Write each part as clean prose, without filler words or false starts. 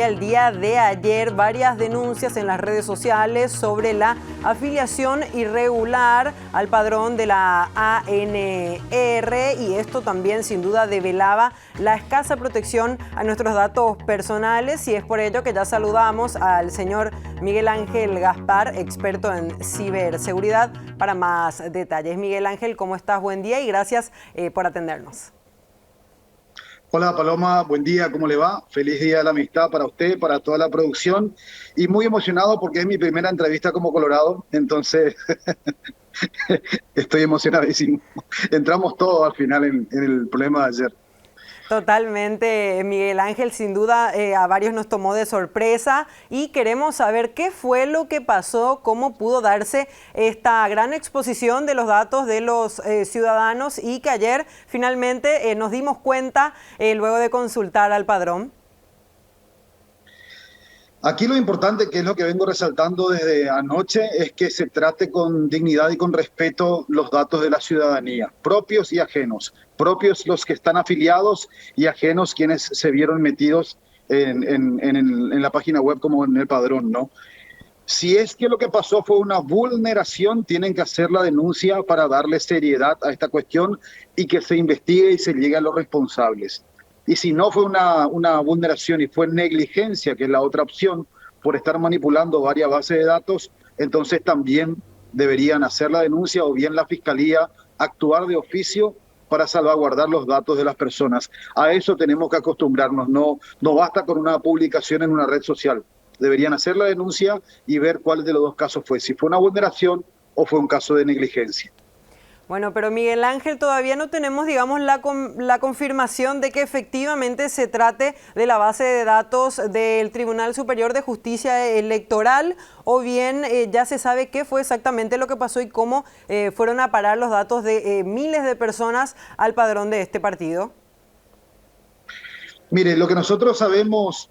El día de ayer varias denuncias en las redes sociales sobre la afiliación irregular al padrón de la ANR, y esto también sin duda develaba la escasa protección a nuestros datos personales, y es por ello que ya saludamos al señor Miguel Ángel Gaspar, experto en ciberseguridad, para más detalles. Miguel Ángel, ¿cómo estás? Buen día y gracias por atendernos. Hola Paloma, buen día, ¿cómo le va? Feliz Día de la Amistad para usted, para toda la producción y muy emocionado porque es mi primera entrevista como Colorado, entonces estoy emocionadísimo. Entramos todos al final en el problema de ayer. Totalmente, Miguel Ángel, sin duda a varios nos tomó de sorpresa y queremos saber qué fue lo que pasó, cómo pudo darse esta gran exposición de los datos de los ciudadanos y que ayer finalmente nos dimos cuenta luego de consultar al padrón. Aquí lo importante, que es lo que vengo resaltando desde anoche, es que se trate con dignidad y con respeto los datos de la ciudadanía, propios y ajenos, propios los que están afiliados y ajenos quienes se vieron metidos en la página web como en el padrón, ¿no? Si es que lo que pasó fue una vulneración, tienen que hacer la denuncia para darle seriedad a esta cuestión y que se investigue y se llegue a los responsables. Y si no fue una vulneración y fue negligencia, que es la otra opción, por estar manipulando varias bases de datos, entonces también deberían hacer la denuncia o bien la fiscalía actuar de oficio para salvaguardar los datos de las personas. A eso tenemos que acostumbrarnos, no basta con una publicación en una red social. Deberían hacer la denuncia y ver cuál de los dos casos fue, si fue una vulneración o fue un caso de negligencia. Bueno, pero Miguel Ángel, todavía no tenemos, digamos, la confirmación de que efectivamente se trate de la base de datos del Tribunal Superior de Justicia Electoral, o bien ya se sabe qué fue exactamente lo que pasó y cómo fueron a parar los datos de miles de personas al padrón de este partido. Mire, lo que nosotros sabemos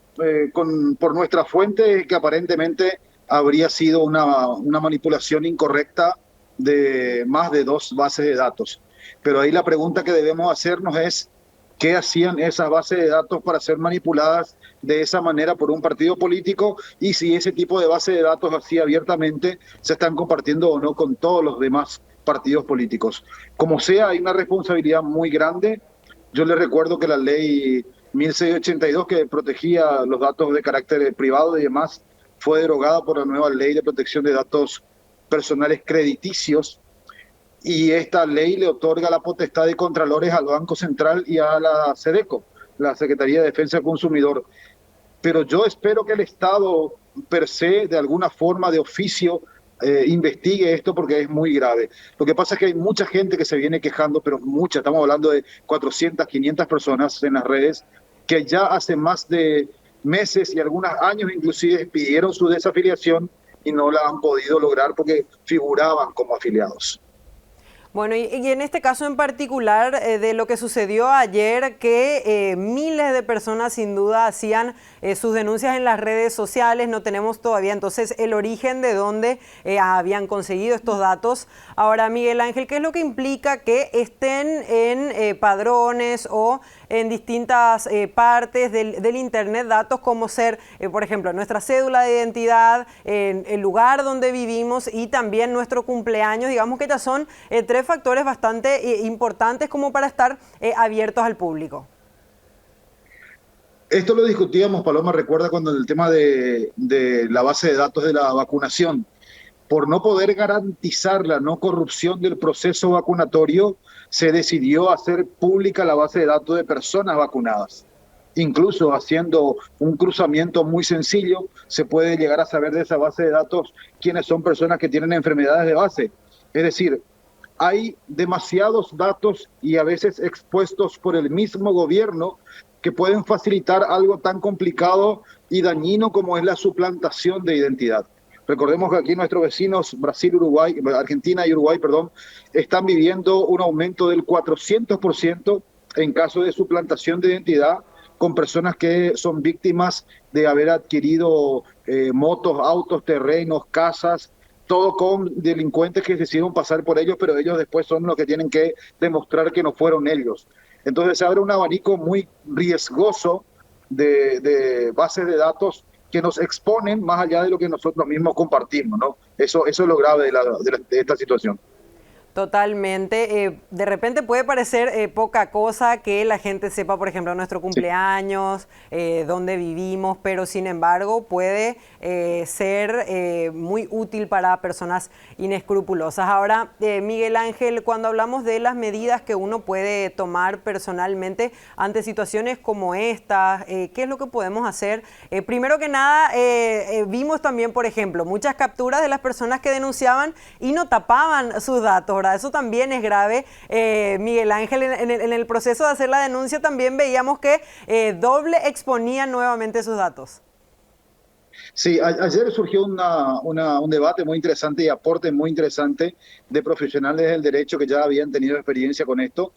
por nuestra fuente es que aparentemente habría sido una manipulación incorrecta de más de 2 bases de datos. Pero ahí la pregunta que debemos hacernos es, ¿qué hacían esas bases de datos para ser manipuladas de esa manera por un partido político? Y si ese tipo de bases de datos así abiertamente se están compartiendo o no con todos los demás partidos políticos. Como sea, hay una responsabilidad muy grande. Yo le recuerdo que la ley 1682, que protegía los datos de carácter privado y demás, fue derogada por la nueva ley de protección de datos personales crediticios, y esta ley le otorga la potestad de contralores al Banco Central y a la SEDECO, la Secretaría de Defensa del Consumidor. Pero yo espero que el Estado per se, de alguna forma de oficio, investigue esto porque es muy grave. Lo que pasa es que hay mucha gente que se viene quejando, pero mucha, estamos hablando de 400, 500 personas en las redes, que ya hace más de meses y algunos años inclusive pidieron su desafiliación y no la han podido lograr porque figuraban como afiliados. Bueno, y en este caso en particular de lo que sucedió ayer, que miles de personas sin duda hacían sus denuncias en las redes sociales, no tenemos todavía entonces el origen de dónde habían conseguido estos datos. Ahora, Miguel Ángel, ¿qué es lo que implica que estén en padrones o en distintas partes del Internet datos como ser, por ejemplo, nuestra cédula de identidad, el lugar donde vivimos y también nuestro cumpleaños? Digamos que ya son tres factores bastante importantes como para estar abiertos al público. Esto lo discutíamos, Paloma, recuerda cuando el tema de la base de datos de la vacunación, por no poder garantizar la no corrupción del proceso vacunatorio, se decidió hacer pública la base de datos de personas vacunadas. Incluso haciendo un cruzamiento muy sencillo, se puede llegar a saber de esa base de datos quiénes son personas que tienen enfermedades de base. Es decir, hay demasiados datos y a veces expuestos por el mismo gobierno que pueden facilitar algo tan complicado y dañino como es la suplantación de identidad. Recordemos que aquí nuestros vecinos, Brasil, Uruguay, Argentina y Uruguay, perdón, están viviendo un aumento del 400% en caso de suplantación de identidad, con personas que son víctimas de haber adquirido motos, autos, terrenos, casas, todo con delincuentes que se hicieron pasar por ellos, pero ellos después son los que tienen que demostrar que no fueron ellos. Entonces se abre un abanico muy riesgoso de bases de datos que nos exponen más allá de lo que nosotros mismos compartimos, ¿no? Eso es lo grave de esta situación. Totalmente. De repente puede parecer poca cosa que la gente sepa, por ejemplo, nuestro Sí. cumpleaños, dónde vivimos, pero sin embargo puede ser muy útil para personas inescrupulosas. Ahora, Miguel Ángel, cuando hablamos de las medidas que uno puede tomar personalmente ante situaciones como estas, ¿qué es lo que podemos hacer? Primero que nada, vimos también, por ejemplo, muchas capturas de las personas que denunciaban y no tapaban sus datos, ¿verdad? Eso también es grave. Miguel Ángel, en el proceso de hacer la denuncia también veíamos que doble exponían nuevamente sus datos. Sí, ayer surgió un debate muy interesante y aporte muy interesante de profesionales del derecho que ya habían tenido experiencia con esto.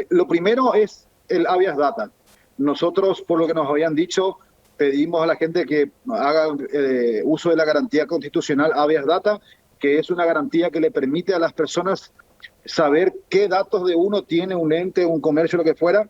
Lo primero es el habeas data. Nosotros, por lo que nos habían dicho, pedimos a la gente que haga uso de la garantía constitucional habeas data, que es una garantía que le permite a las personas saber qué datos de uno tiene un ente, un comercio, lo que fuera,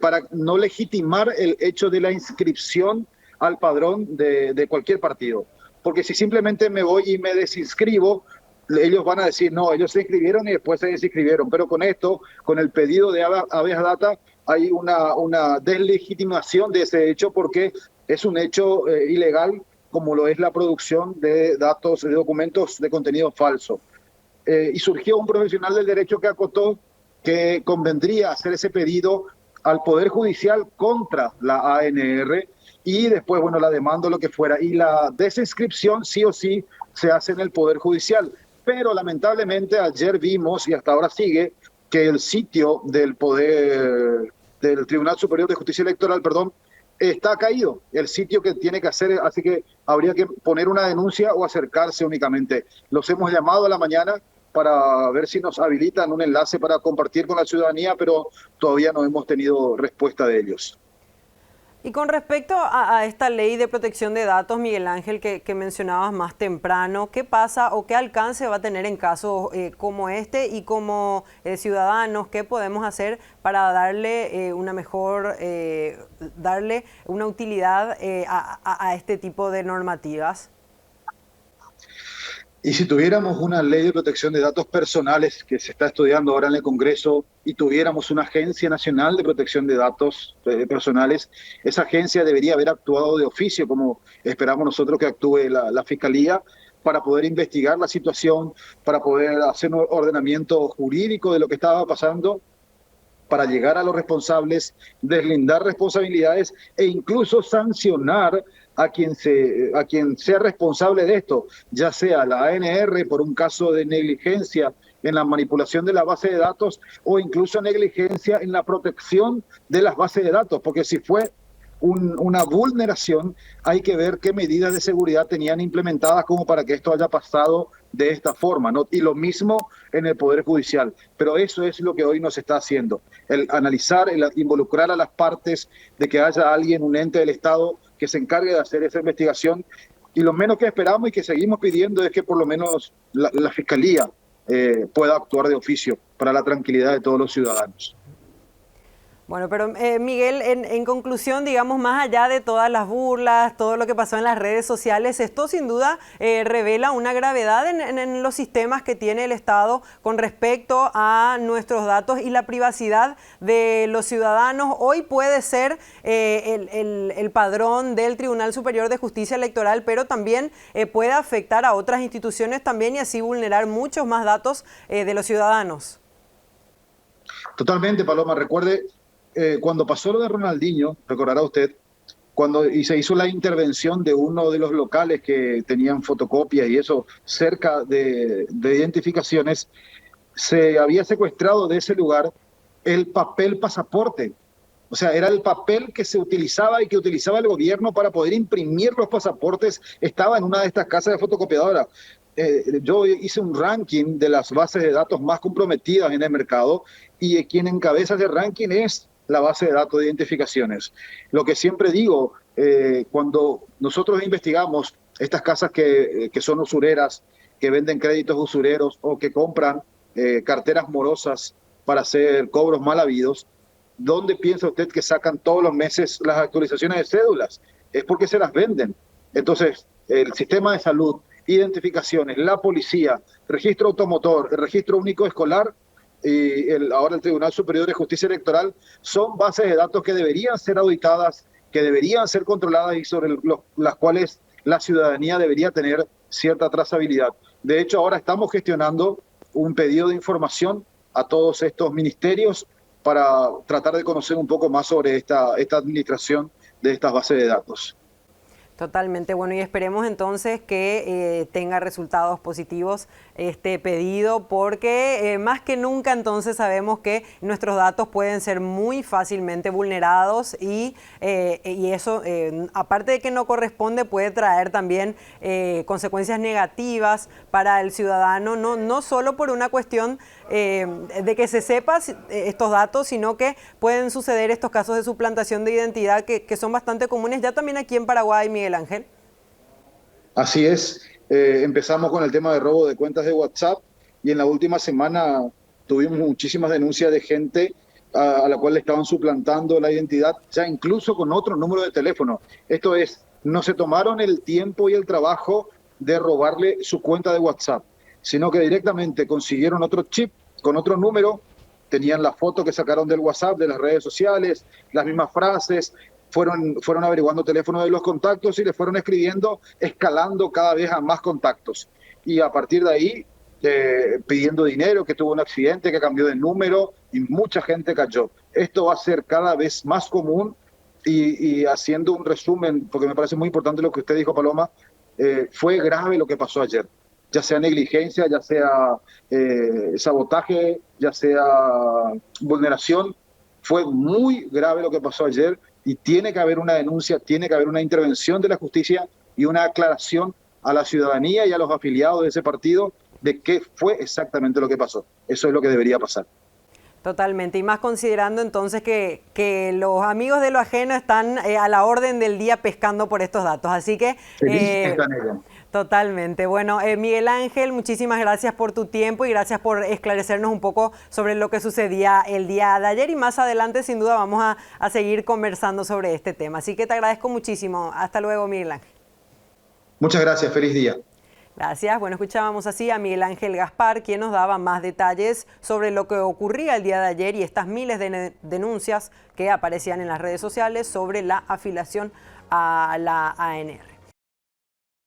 para no legitimar el hecho de la inscripción al padrón de cualquier partido. Porque si simplemente me voy y me desinscribo, ellos van a decir, no, ellos se inscribieron y después se desinscribieron. Pero con esto, con el pedido de habeas data, hay una deslegitimación de ese hecho porque es un hecho ilegal como lo es la producción de datos, de documentos de contenido falso. Y surgió un profesional del derecho que acotó que convendría hacer ese pedido al Poder Judicial contra la ANR y después, bueno, la demanda o lo que fuera. Y la desinscripción sí o sí se hace en el Poder Judicial. Pero lamentablemente ayer vimos, y hasta ahora sigue, que el sitio del Tribunal Superior de Justicia Electoral, perdón, está caído, el sitio que tiene que hacer, así que habría que poner una denuncia o acercarse únicamente. Los hemos llamado a la mañana para ver si nos habilitan un enlace para compartir con la ciudadanía, pero todavía no hemos tenido respuesta de ellos. Y con respecto a esta ley de protección de datos, Miguel Ángel, que mencionabas más temprano, ¿qué pasa o qué alcance va a tener en casos como este y como ciudadanos? ¿Qué podemos hacer para darle una mejor, darle una utilidad a este tipo de normativas? Y si tuviéramos una ley de protección de datos personales que se está estudiando ahora en el Congreso y tuviéramos una agencia nacional de protección de datos personales, esa agencia debería haber actuado de oficio, como esperamos nosotros que actúe la Fiscalía, para poder investigar la situación, para poder hacer un ordenamiento jurídico de lo que estaba pasando, para llegar a los responsables, deslindar responsabilidades e incluso sancionar a quien sea responsable de esto, ya sea la ANR por un caso de negligencia en la manipulación de la base de datos o incluso negligencia en la protección de las bases de datos, porque si fue una vulneración, hay que ver qué medidas de seguridad tenían implementadas como para que esto haya pasado de esta forma, ¿no? Y lo mismo en el Poder Judicial. Pero eso es lo que hoy nos está haciendo, el analizar, el involucrar a las partes, de que haya alguien, un ente del Estado, que se encargue de hacer esa investigación. Y lo menos que esperamos y que seguimos pidiendo es que por lo menos la Fiscalía pueda actuar de oficio para la tranquilidad de todos los ciudadanos. Bueno, pero Miguel, en conclusión, digamos, más allá de todas las burlas, todo lo que pasó en las redes sociales, esto sin duda revela una gravedad en los sistemas que tiene el Estado con respecto a nuestros datos y la privacidad de los ciudadanos. Hoy puede ser el padrón del Tribunal Superior de Justicia Electoral, pero también puede afectar a otras instituciones también y así vulnerar muchos más datos de los ciudadanos. Totalmente, Paloma. Recuerde, cuando pasó lo de Ronaldinho, recordará usted, y se hizo la intervención de uno de los locales que tenían fotocopias y eso cerca de identificaciones, se había secuestrado de ese lugar el papel pasaporte. O sea, era el papel que se utilizaba y que utilizaba el gobierno para poder imprimir los pasaportes. Estaba en una de estas casas de fotocopiadora. Yo hice un ranking de las bases de datos más comprometidas en el mercado y quien encabeza ese ranking es la base de datos de identificaciones. Lo que siempre digo, cuando nosotros investigamos estas casas que son usureras, que venden créditos usureros o que compran carteras morosas para hacer cobros mal habidos, ¿dónde piensa usted que sacan todos los meses las actualizaciones de cédulas? Es porque se las venden. Entonces, el sistema de salud, identificaciones, la policía, registro automotor, el registro único escolar y ahora el Tribunal Superior de Justicia Electoral son bases de datos que deberían ser auditadas, que deberían ser controladas y sobre las cuales la ciudadanía debería tener cierta trazabilidad. De hecho, ahora estamos gestionando un pedido de información a todos estos ministerios para tratar de conocer un poco más sobre esta administración de estas bases de datos. Totalmente, bueno, y esperemos entonces que tenga resultados positivos este pedido, porque más que nunca entonces sabemos que nuestros datos pueden ser muy fácilmente vulnerados y eso, aparte de que no corresponde, puede traer también consecuencias negativas para el ciudadano, no solo por una cuestión de que se sepa estos datos, sino que pueden suceder estos casos de suplantación de identidad que son bastante comunes ya también aquí en Paraguay, Miguel Ángel. Así es, empezamos con el tema de robo de cuentas de WhatsApp y en la última semana tuvimos muchísimas denuncias de gente a la cual le estaban suplantando la identidad, ya incluso con otro número de teléfono. Esto es, no se tomaron el tiempo y el trabajo de robarle su cuenta de WhatsApp, sino que directamente consiguieron otro chip con otro número, tenían la foto que sacaron del WhatsApp, de las redes sociales, las mismas frases, fueron averiguando teléfonos de los contactos y le fueron escribiendo, escalando cada vez a más contactos. Y a partir de ahí, pidiendo dinero, que tuvo un accidente, que cambió de número y mucha gente cayó. Esto va a ser cada vez más común y haciendo un resumen, porque me parece muy importante lo que usted dijo, Paloma, fue grave lo que pasó ayer. Ya sea negligencia, ya sea sabotaje, ya sea vulneración, fue muy grave lo que pasó ayer y tiene que haber una denuncia, tiene que haber una intervención de la justicia y una aclaración a la ciudadanía y a los afiliados de ese partido de qué fue exactamente lo que pasó. Eso es lo que debería pasar. Totalmente, y más considerando entonces que los amigos de lo ajeno están a la orden del día pescando por estos datos, así que totalmente. Bueno, Miguel Ángel, muchísimas gracias por tu tiempo y gracias por esclarecernos un poco sobre lo que sucedía el día de ayer y más adelante sin duda vamos a seguir conversando sobre este tema, así que te agradezco muchísimo. Hasta luego, Miguel Ángel. Muchas gracias, feliz día. Gracias. Bueno, escuchábamos así a Miguel Ángel Gaspar, quien nos daba más detalles sobre lo que ocurría el día de ayer y estas miles de denuncias que aparecían en las redes sociales sobre la afiliación a la ANR.